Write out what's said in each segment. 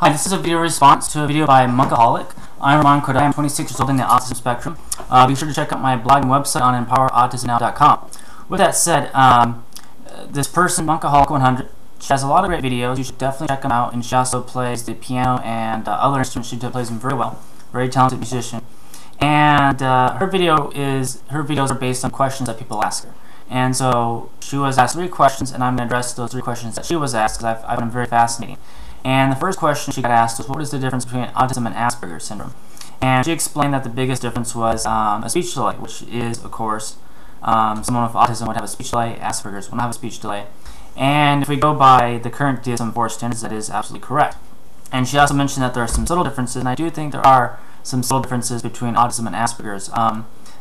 Hi, this is a video response to a video by Monkaholic. I'm Arman, Khodaei. I'm 26 years old in the autism spectrum. Be sure to check out my blog and website on empowerautismnow.com. With that said, this person, Monkaholic 100, she has a lot of great videos. You should definitely check them out. And she also plays the piano and other instruments. She plays them very well. Very talented musician. And her videos are based on questions that people ask her. And so she was asked 3 questions, and I'm going to address those 3 questions that she was asked because I find them very fascinating. And the first question she got asked was, what is the difference between autism and Asperger syndrome? And she explained that the biggest difference was a speech delay, which is, of course, someone with autism would have a speech delay, Asperger's would not have a speech delay. And if we go by the current DSM-4 standards, that is absolutely correct. And she also mentioned that there are some subtle differences, and I do think there are some subtle differences between autism and Asperger's.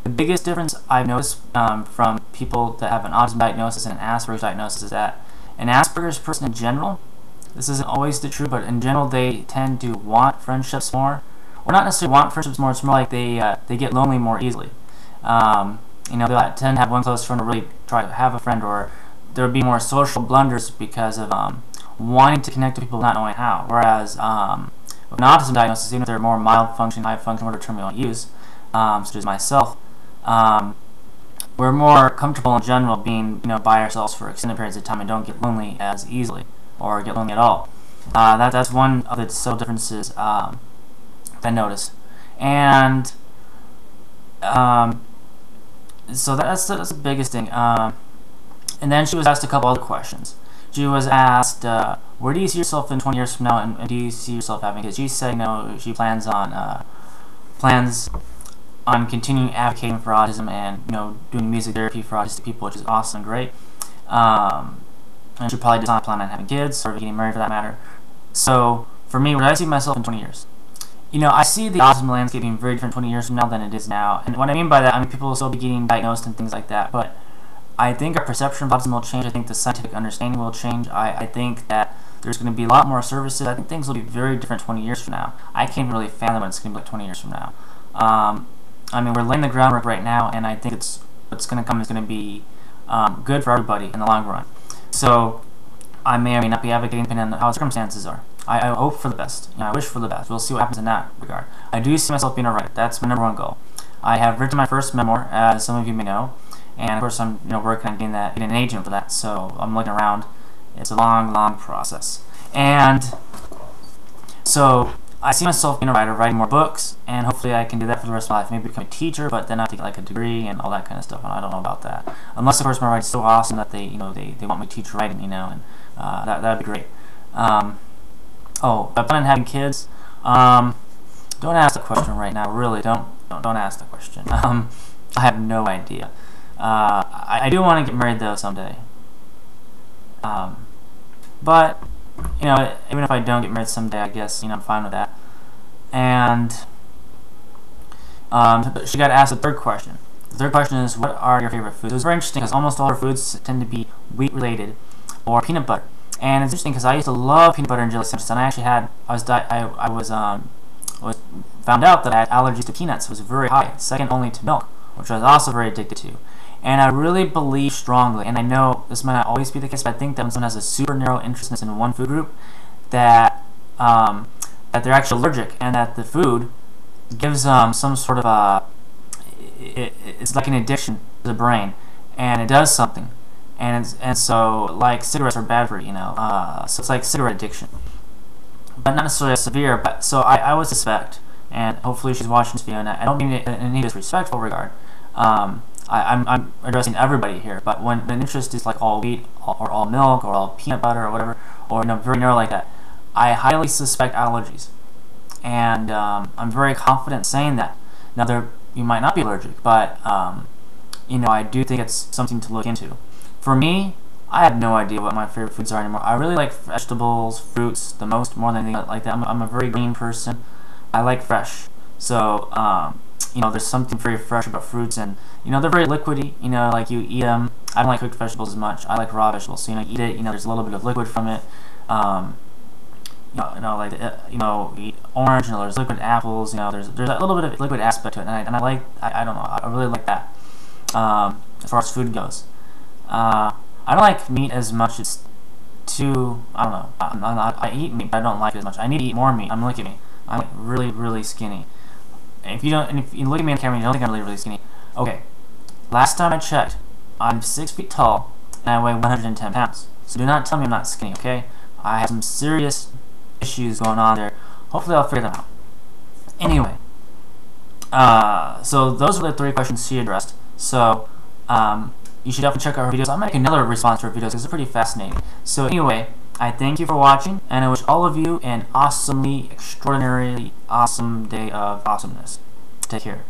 The biggest difference I've noticed from people that have an autism diagnosis and an Asperger's diagnosis is that an Asperger's person in general, this isn't always the truth, but in general they tend to want friendships more. Or not necessarily want friendships more, it's more like they get lonely more easily. They'll tend to have one close friend or really try to have a friend, or there would be more social blunders because of wanting to connect with people not knowing how. Whereas with an autism diagnosis, even if they're more mild functioning, high functioning, whatever term you want to use, such as myself, we're more comfortable in general being by ourselves for extended periods of time and don't get lonely as easily or get lonely at all. That's one of the subtle differences that I noticed. And so that's the biggest thing. And then she was asked a couple other questions. She was asked, where do you see yourself in 20 years from now, and do you see yourself having kids? She said she plans on continuing advocating for autism and doing music therapy for autistic people, which is awesome and great. And she probably does not plan on having kids or getting married for that matter. So for me, where do I see myself in 20 years? I see the autism landscape being very different 20 years from now than it is now. And what I mean by that, people will still be getting diagnosed and things like that, but I think our perception of autism will change. I think the scientific understanding will change. I think that there's going to be a lot more services. I think things will be very different 20 years from now. I can't really fathom what it's going to be like 20 years from now. We're laying the groundwork right now, and I think what's going to come is going to be good for everybody in the long run. So I may or may not be advocating depending on how circumstances are. I hope for the best. I wish for the best. We'll see what happens in that regard. I do see myself being a writer. That's my #1 goal. I have written my first memoir, as some of you may know, and of course I'm working on getting an agent for that. So I'm looking around. It's a long process, and so I see myself being a writer, writing more books, and hopefully I can do that for the rest of my life. Maybe become a teacher, but then I have to get like a degree and all that kind of stuff, and I don't know about that. Unless, of course, my writing's so awesome that they want me to teach writing, and that'd be great. I plan on having kids. Don't ask the question right now. Really, don't ask the question. I have no idea. I do want to get married though someday. But even if I don't get married someday, I guess I'm fine with that. And she got asked the 3rd question. The 3rd question is, what are your favorite foods? It was very interesting because almost all her foods tend to be wheat related or peanut butter. And it's interesting because I used to love peanut butter and jelly sandwiches, and I actually had was found out that I had allergies to peanuts. It was very high, second only to milk, which I was also very addicted to. And I really believe strongly, and I know this might not always be the case, but I think that when someone has a super narrow interest in one food group, that they're actually allergic, and that the food gives some sort of it's like an addiction to the brain, and it does something. And so like cigarettes are bad for you, so it's like cigarette addiction, but not necessarily severe. But so I would suspect, and hopefully she's watching this video, and I don't mean it in any disrespectful regard. I'm addressing everybody here, but when an interest is like all wheat or all milk or all peanut butter or whatever, or very narrow like that, I highly suspect allergies, and I'm very confident saying that. Now you might not be allergic, but I do think it's something to look into. For me, I have no idea what my favorite foods are anymore. I really like vegetables, fruits, more than anything like that. I'm a very green person. I like fresh, so there's something very fresh about fruits, and they're very liquidy. Like you eat them. I don't like cooked vegetables as much. I like raw vegetables. So you eat it. There's a little bit of liquid from it. You eat orange. There's liquid apples. There's a little bit of liquid aspect to it, and I don't know. I really like that. As far as food goes, I don't like meat as much. too, I don't know, I eat meat, but I don't like it as much. I need to eat more meat. Look at me. I'm like really, really skinny. And if you look at me on camera, you don't think I'm really, really skinny. Okay, last time I checked, I'm 6 feet tall, and I weigh 110 pounds. So do not tell me I'm not skinny, okay? I have some serious issues going on there. Hopefully I'll figure them out. Anyway, so those are the 3 questions she addressed. So, you should definitely check out her videos. I'll make another response to her videos because they're pretty fascinating. So anyway, I thank you for watching, and I wish all of you an awesomely, extraordinarily awesome day of awesomeness. Take care.